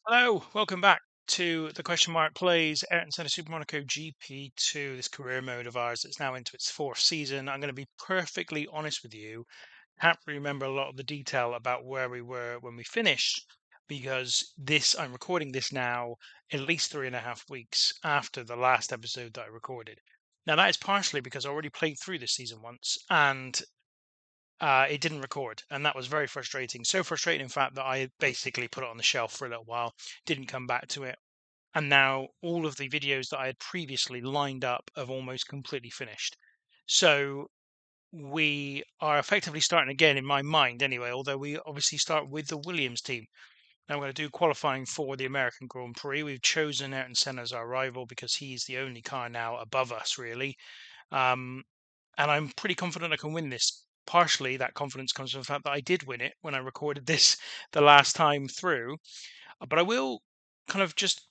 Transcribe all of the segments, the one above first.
Hello, welcome back to the question mark plays Ayrton Senna Super Monaco GP2, this career mode of ours that's now into its fourth season. I'm going to be perfectly honest with you. Can't remember a lot of the detail about where we were when we finished because I'm recording this now at least 3.5 weeks after the last episode that I recorded. Now, that is partially because I already played through this season once and it didn't record, and that was very frustrating. So frustrating, in fact, that I basically put it on the shelf for a little while, didn't come back to it, and now all of the videos that I had previously lined up have almost completely finished. So we are effectively starting again in my mind, anyway. Although we obviously start with the Williams team. Now we're going to do qualifying for the American Grand Prix. We've chosen Ayrton Senna as our rival because he's the only car now above us, really. Um, and I'm pretty confident I can win this. Partially, that confidence comes from the fact that I did win it when I recorded this the last time through. But I will kind of just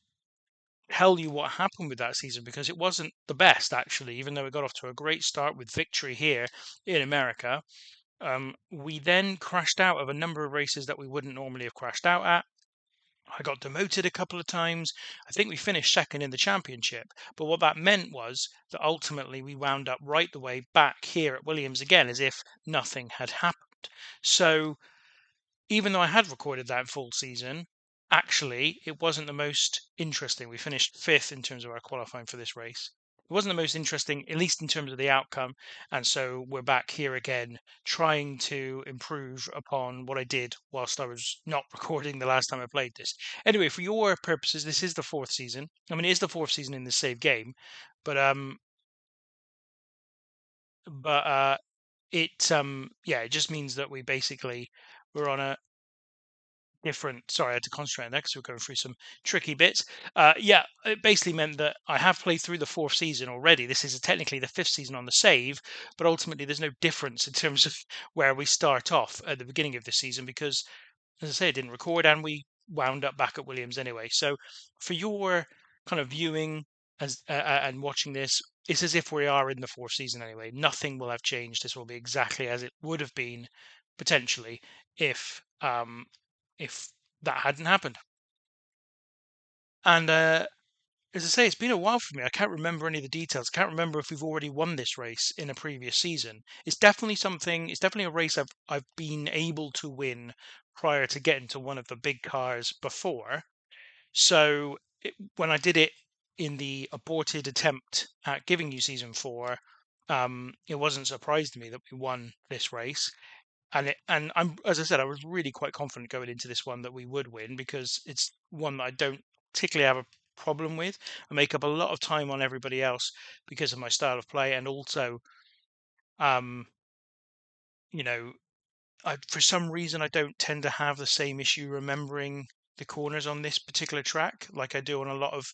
tell you what happened with that season because it wasn't the best, actually, even though it got off to a great start with victory here in America. We then crashed out of a number of races that we wouldn't normally have crashed out at. I got demoted a couple of times. I think we finished second in the championship. But what that meant was that ultimately we wound up right the way back here at Williams again, as if nothing had happened. So even though I had recorded that full season, actually it wasn't the most interesting. We finished fifth in terms of our qualifying for this race. It wasn't the most interesting, at least in terms of the outcome. And so we're back here again, trying to improve upon what I did whilst I was not recording the last time I played this. Anyway, for your purposes, this is the fourth season. I mean, it is the fourth season in the save game, but but yeah, it just means that we basically we're on a different. Sorry, I had to concentrate on that because we're going through some tricky bits. Yeah, it basically meant that I have played through the fourth season already. This is technically the fifth season on the save, but ultimately there's no difference in terms of where we start off at the beginning of the season because, as I say, it didn't record and we wound up back at Williams anyway. So for your kind of viewing and watching this, it's as if we are in the fourth season anyway. Nothing will have changed. This will be exactly as it would have been potentially if if that hadn't happened. And as I say, it's been a while for me. I can't remember any of the details. I can't remember if we've already won this race in a previous season. It's definitely something. It's definitely a race I've been able to win prior to getting to one of the big cars before. So when I did it in the aborted attempt at giving you season four, it wasn't surprised to me that we won this race. And I'm, as I said, I was really quite confident going into this one that we would win because it's one that I don't particularly have a problem with. I make up a lot of time on everybody else because of my style of play, and also, um, you know, for some reason I don't tend to have the same issue remembering the corners on this particular track like I do on a lot of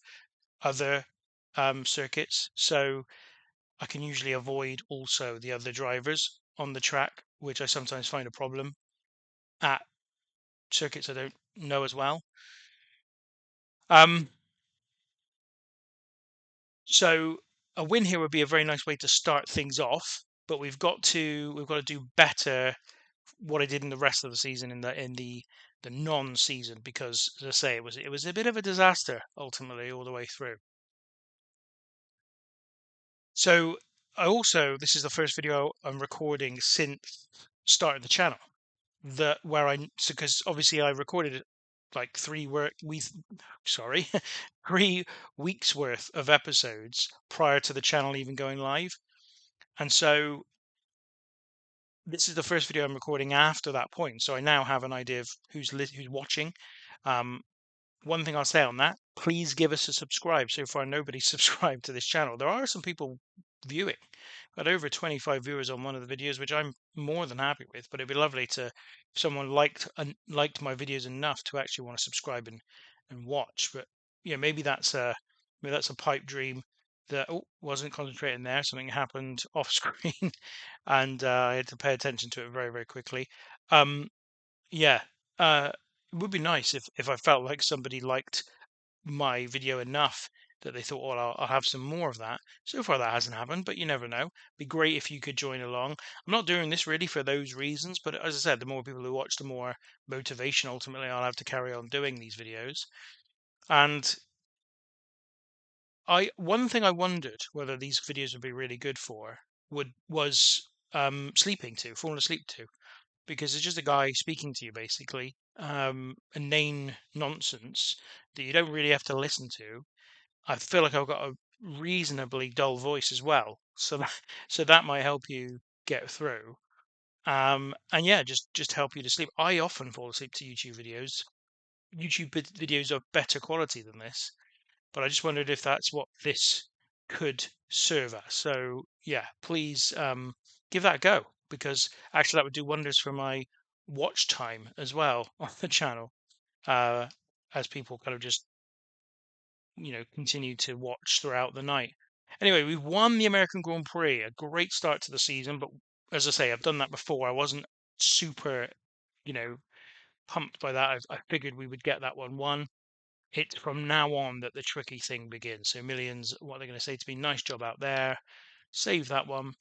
other circuits. So I can usually avoid also the other drivers on the track, which I sometimes find a problem at circuits I don't know as well. Um, so a win here would be a very nice way to start things off, but we've got to do better what I did in the rest of the season in the non-season because, as I say, it was a bit of a disaster ultimately all the way through. So I also this is the first video I'm recording since starting the channel that where I so because obviously I recorded it like 3 weeks worth of episodes prior to the channel even going live. And so this is the first video I'm recording after that point. So I now have an idea of who's watching. Um, One thing I'll say on that, please give us a subscribe. So far, nobody's subscribed to this channel. There are some people viewing. Got over 25 viewers on one of the videos, which I'm more than happy with. But it'd be lovely to if someone liked my videos enough to actually want to subscribe and watch. But yeah, maybe that's a pipe dream that wasn't concentrating there. Something happened off screen, and I had to pay attention to it very very quickly. Um, yeah, it would be nice if I felt like somebody liked my video enough that they thought, well, I'll have some more of that. So far, that hasn't happened, but you never know. Be great if you could join along. I'm not doing this really for those reasons, but as I said, the more people who watch, the more motivation ultimately I'll have to carry on doing these videos. And one thing I wondered whether these videos would be really good for was sleeping to, falling asleep to, because it's just a guy speaking to you basically, inane nonsense that you don't really have to listen to. I feel like I've got a reasonably dull voice as well, so that might help you get through. And yeah, just help you to sleep. I often fall asleep to YouTube videos. Videos of better quality than this, but I just wondered if that's what this could serve as. So yeah, please give that a go, because actually that would do wonders for my watch time as well on the channel, uh, as people kind of just continue to watch throughout the night. Anyway, we won the American Grand Prix, a great start to the season. But as I say, I've done that before. I wasn't super, you know, pumped by that. I figured we would get that one won. It's from now on that the tricky thing begins. So millions, what they're going to say to me, nice job out there, save that one.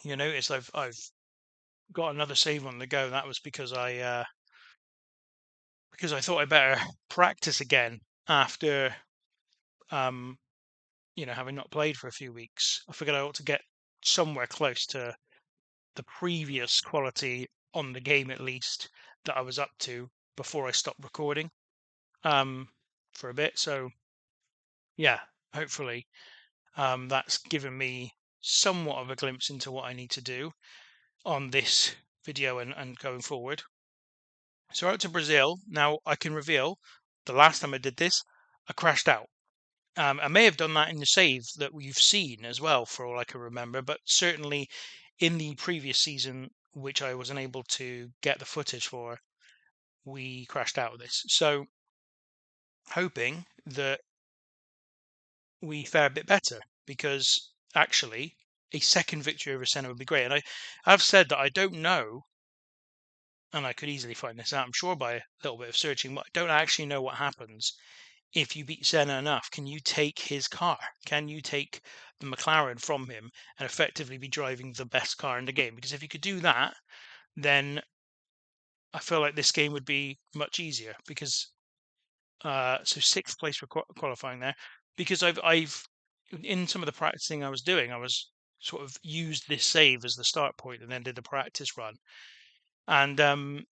You notice I've got another save on the go. That was because I thought I better practice again after um having not played for a few weeks. I figured I ought to get somewhere close to the previous quality on the game, at least, that I was up to before I stopped recording um, for a bit. So yeah, hopefully that's given me somewhat of a glimpse into what I need to do on this video and going forward. So out to Brazil. Now I can reveal the last time I did this, I crashed out. I may have done that in the save that we've seen as well, for all I can remember, but certainly in the previous season, which I was unable to get the footage for, we crashed out of this. So hoping that we fare a bit better, because actually a second victory over Senna would be great. And I've said that I don't know, and I could easily find this out, I'm sure, by a little bit of searching, but I don't actually know what happens if you beat Senna enough. Can you take his car? Can you take the McLaren from him and effectively be driving the best car in the game? Because if you could do that, then I feel like this game would be much easier. Because so sixth place for qualifying there, because I've in some of the practicing I was doing, I was sort of used this save as the start point and then did the practice run. And I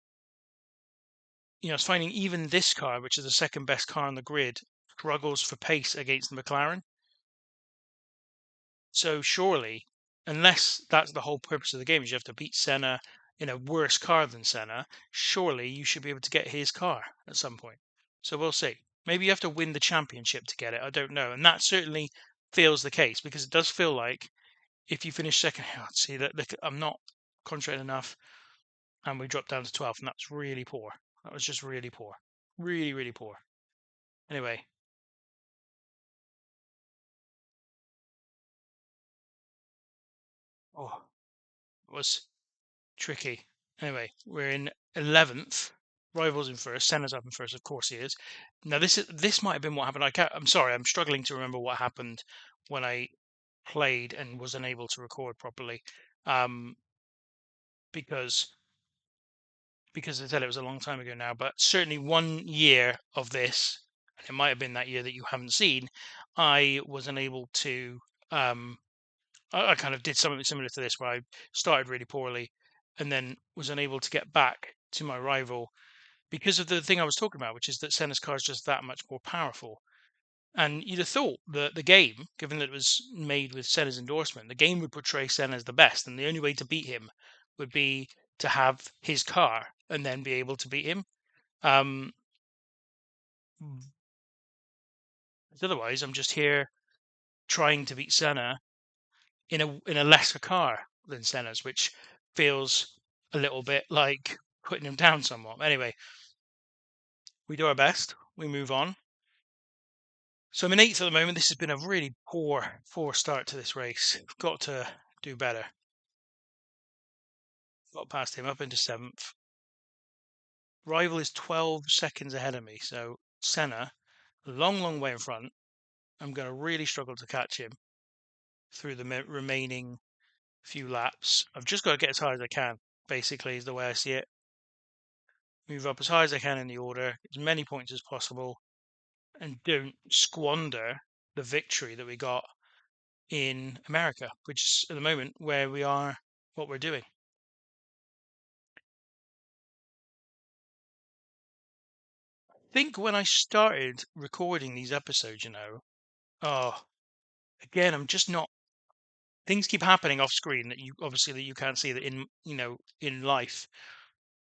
was finding even this car, which is the second best car on the grid, struggles for pace against the McLaren. So surely, unless that's the whole purpose of the game, is you have to beat Senna in a worse car than Senna, surely you should be able to get his car at some point. So we'll see. Maybe you have to win the championship to get it. I don't know. And that certainly feels the case, because it does feel like if you finish second, see that I'm not concentrating enough, and we dropped down to 12th, and that's really poor. That was just really poor. Really, really poor. Anyway, oh, it was tricky. Anyway, we're in 11th. Rivals in first. Senna's up in first. Of course he is. Now this might have been what happened. I'm sorry. I'm struggling to remember what happened when I played and was unable to record properly, um, because because I said it was a long time ago now. But certainly 1 year of this, and it might have been that year that you haven't seen. I was unable to. I kind of did something similar to this, where I started really poorly and then was unable to get back to my rival because of the thing I was talking about, which is that Senna's car is just that much more powerful. And you'd have thought that the game, given that it was made with Senna's endorsement, the game would portray Senna as the best, and the only way to beat him would be to have his car and then be able to beat him. Um, Otherwise, I'm just here trying to beat Senna in a lesser car than Senna's, which feels a little bit like putting him down somewhat. Anyway, we do our best. We move on. So I'm in eighth at the moment. This has been a really poor start to this race. Got to do better. Got past him up into seventh. Rival is 12 seconds ahead of me. So Senna, a long way in front. I'm going to really struggle to catch him through the remaining few laps. I've just got to get as high as I can, basically, is the way I see it. Move up as high as I can in the order, as many points as possible, and don't squander the victory that we got in America, which is at the moment where we are, what we're doing. I think when I started recording these episodes, oh, again, I'm just not. Things keep happening off screen that you can't see that in life,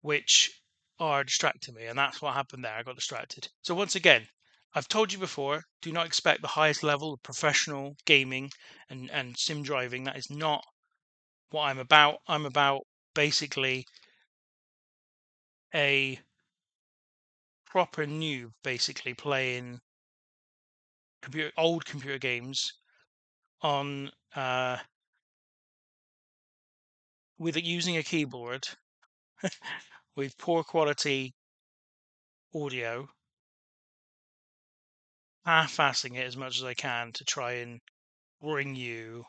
which are distracting me, and that's what happened there. I got distracted. So once again, I've told you before, do not expect the highest level of professional gaming and sim driving. That is not what I'm about. I'm about basically a proper noob, basically playing old computer games on with using a keyboard with poor quality audio, half-assing it as much as I can to try and bring you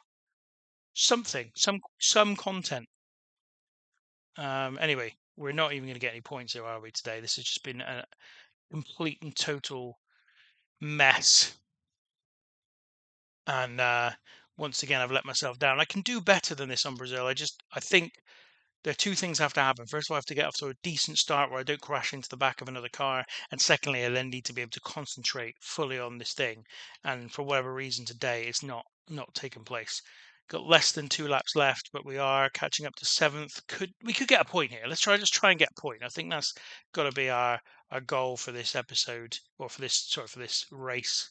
something, some content. Anyway, we're not even going to get any points here, are we, today? This has just been a complete and total mess. And once again, I've let myself down. I can do better than this on Brazil. I think there are two things have to happen. First of all, I have to get off to a decent start where I don't crash into the back of another car. And secondly, I then need to be able to concentrate fully on this thing. And for whatever reason today, it's not taken place. Got less than 2 laps left, but we are catching up to seventh. We could get a point here? Let's try and get a point. I think that's got to be our goal for this episode, or for this race.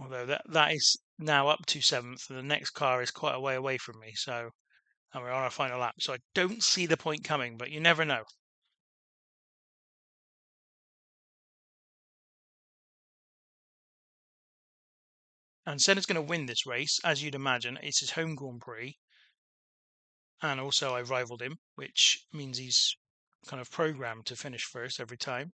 Although that is now up to seventh, and the next car is quite a way away from me. So, and we're on our final lap. So I don't see the point coming, but you never know. And Senna's going to win this race, as you'd imagine. It's his home Grand Prix, and also I rivaled him, which means he's kind of programmed to finish first every time.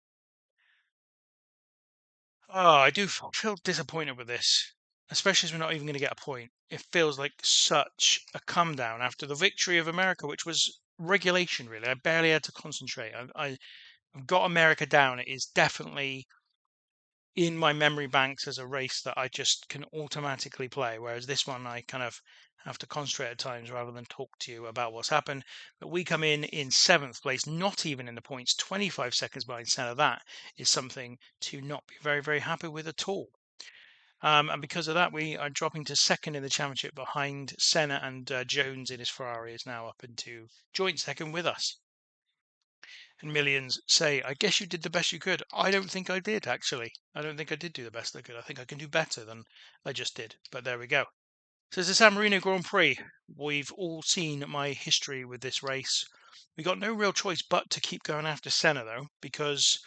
Oh, I do feel disappointed with this, especially as we're not even going to get a point. It feels like such a come down after the victory of America, which was regulation, really. I barely had to concentrate. I've got America down. It is definitely in my memory banks as a race that I just can automatically play. Whereas this one, I kind of have to concentrate at times rather than talk to you about what's happened. But we come in seventh place, not even in the points, 25 seconds behind Senna. That is something to not be very, very happy with at all. And because of that, we are dropping to second in the championship behind Senna, and Jones in his Ferrari is now up into joint second with us. And millions say, I guess you did the best you could. I don't think I did, actually. I don't think I did do the best I could. I think I can do better than I just did. But there we go. So it's the San Marino Grand Prix. We've all seen my history with this race. We got no real choice but to keep going after Senna, though, because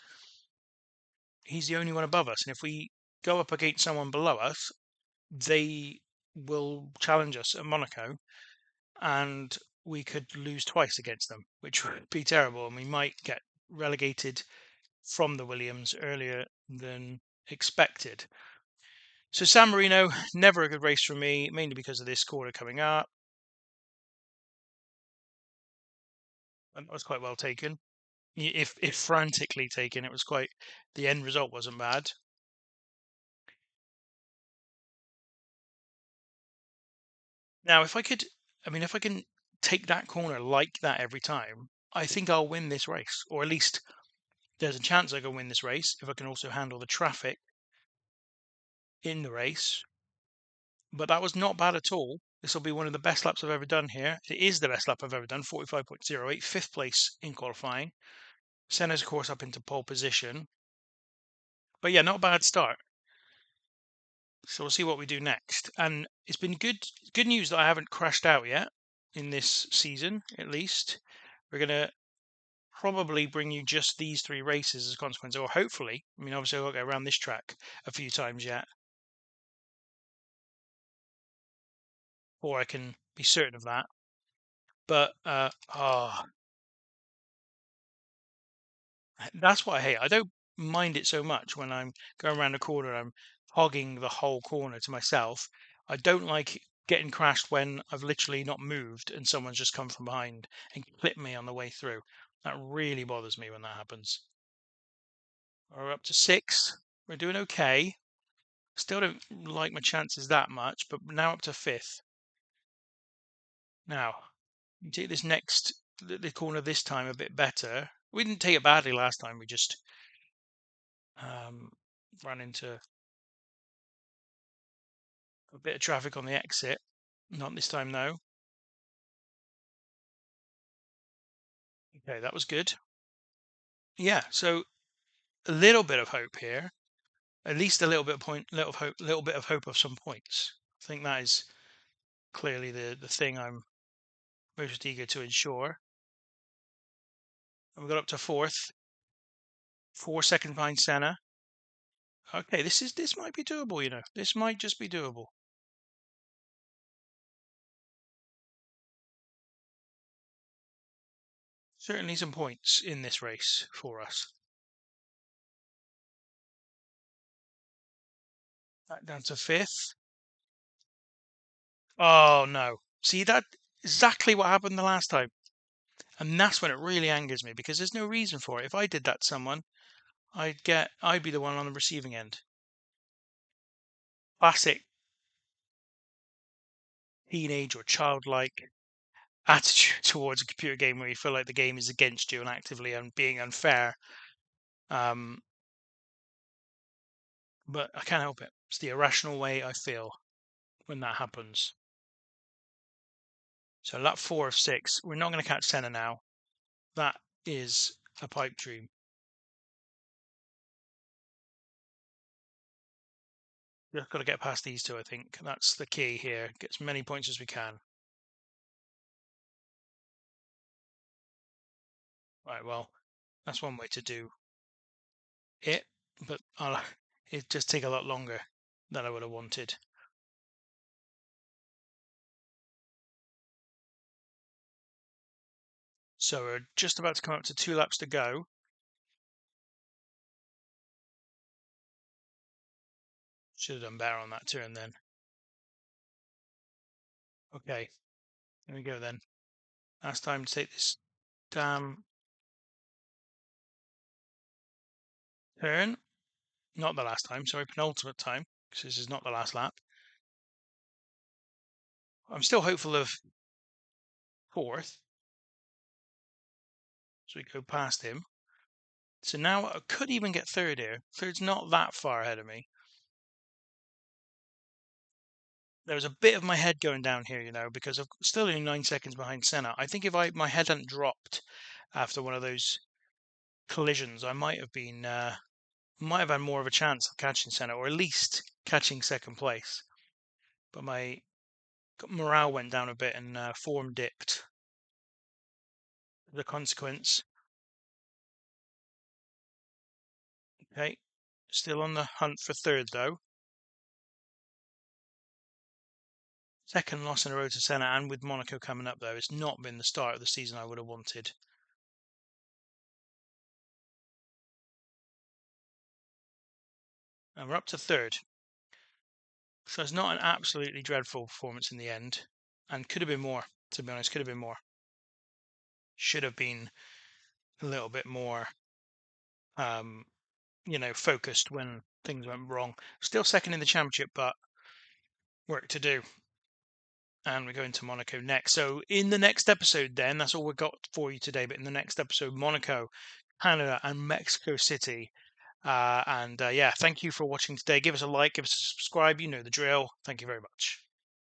he's the only one above us. And if we go up against someone below us, they will challenge us at Monaco, and we could lose twice against them, which would be terrible. And we might get relegated from the Williams earlier than expected. So San Marino, never a good race for me, mainly because of this quarter coming up. And that was quite well taken. If frantically taken, it was quite. The end result wasn't bad. Now, if I can take that corner like that every time, I think I'll win this race, or at least there's a chance I can win this race if I can also handle the traffic in the race. But that was not bad at all. This will be one of the best laps I've ever done here. It is the best lap I've ever done, 45.08, fifth place in qualifying. Senna's course up into pole position. But yeah, not a bad start. So we'll see what we do next. And it's been good news that I haven't crashed out yet in this season, at least. We're going to probably bring you just these three races as a consequence, or hopefully. I mean, obviously, I'll go around this track a few times yet, or I can be certain of that. But that's what I hate. I don't mind it so much when I'm going around a corner. I'm hogging the whole corner to myself. I don't like getting crashed when I've literally not moved and someone's just come from behind and clipped me on the way through. That really bothers me when that happens. We're up to six. We're doing okay. Still don't like my chances that much, but now up to fifth. Now, you take this next the corner this time a bit better. We didn't take it badly last time. We just um, ran into a bit of traffic on the exit. Not this time, though. Okay, that was good. Yeah, so a little bit of hope here. At least a little bit of little bit of hope of some points. I think that is clearly the thing I'm most eager to ensure. And we got up to fourth, 4 seconds behind Senna. Okay, this might be doable. This might just be doable. Certainly some points in this race for us. Back down to fifth. Oh no! See that exactly what happened the last time, and that's when it really angers me because there's no reason for it. If I did that to someone, I'd be the one on the receiving end. Classic teenage or childlike attitude towards a computer game where you feel like the game is against you and actively being unfair. Um, but I can't help it. It's the irrational way I feel when that happens. So lap 4 of 6. We're not going to catch Senna now. That is a pipe dream. Just got to get past these two, I think. That's the key here. Get as many points as we can. Right, well, that's one way to do it, but it just take a lot longer than I would have wanted. So we're just about to come up to 2 laps to go. Should have done better on that turn then. Okay, here we go then. Last time to take this damn turn. Not the last time, sorry, penultimate time, because this is not the last lap. I'm still hopeful of fourth, so we go past him. So now I could even get third here. Third's not that far ahead of me. There was a bit of my head going down here, because I'm still only 9 seconds behind Senna. I think if my head hadn't dropped after one of those collisions, I might have had more of a chance of catching Senna, or at least catching second place. But my morale went down a bit and form dipped. The consequence. Okay, still on the hunt for third though. Second loss in a row to Senna, and with Monaco coming up though, it's not been the start of the season I would have wanted. And we're up to third. So it's not an absolutely dreadful performance in the end, and could have been more. To be honest, could have been more. Should have been a little bit more, um, focused when things went wrong. Still second in the championship, but work to do. And we're going to Monaco next. So in the next episode, then that's all we've got for you today. But in the next episode, Monaco, Canada, and Mexico City. Yeah, thank you for watching today. Give us a like, give us a subscribe. You know the drill. Thank you very much.